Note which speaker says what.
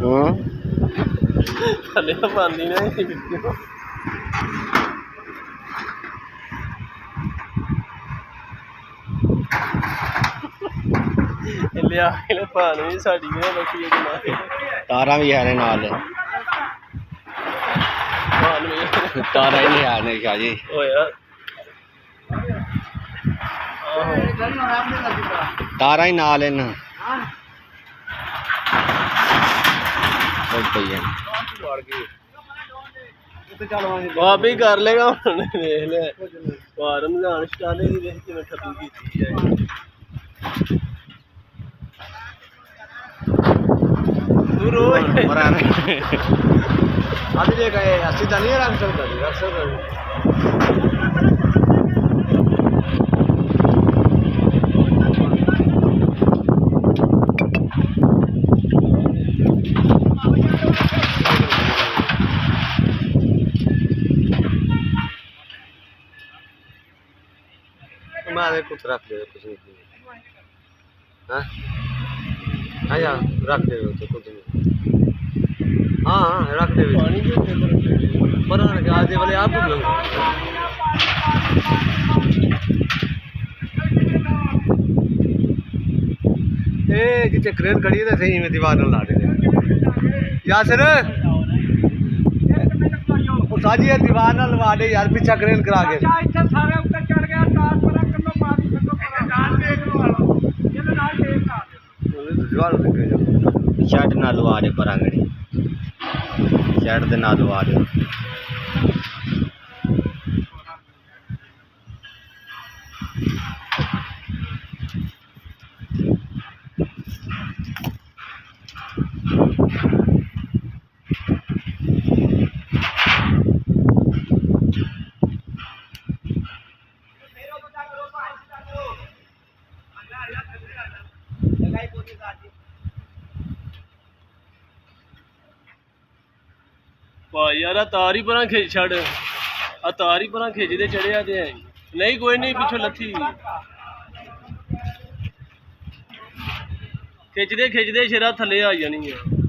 Speaker 1: हाँ
Speaker 2: थले पानी ना लिया पानी साड़ी बची
Speaker 1: तारा भी है नाल तारा ही नहीं है शाह जी तारा ही नाल है ना
Speaker 2: आप ही कर लेगा देख ले रमजान स्टाले की देख किवें ठप्पी कीती है तू रोज
Speaker 1: अभी देख सीधा नहीं रख सकता मैं कुछ रख दे कुछ नहीं हाँ हाँ रख दे तो कुछ नहीं हाँ हाँ रख दे पर आज वाले आप जिसे क्रेन खड़ी है सही में दीवार न ला दे यासर साजी है दीवार न लवा दे यार पीछा क्रेन करा के शर्ट ना लवा दे पर आंगड़ी शर्ट दे ना लवा दे
Speaker 2: भाई यार तार ही परा खिंच छड़ आ तार ही परा खिंचते चढ़िया ते नहीं कोई नहीं पिछो लथी खिंचते खिंचते सिरा थले आ जानी है।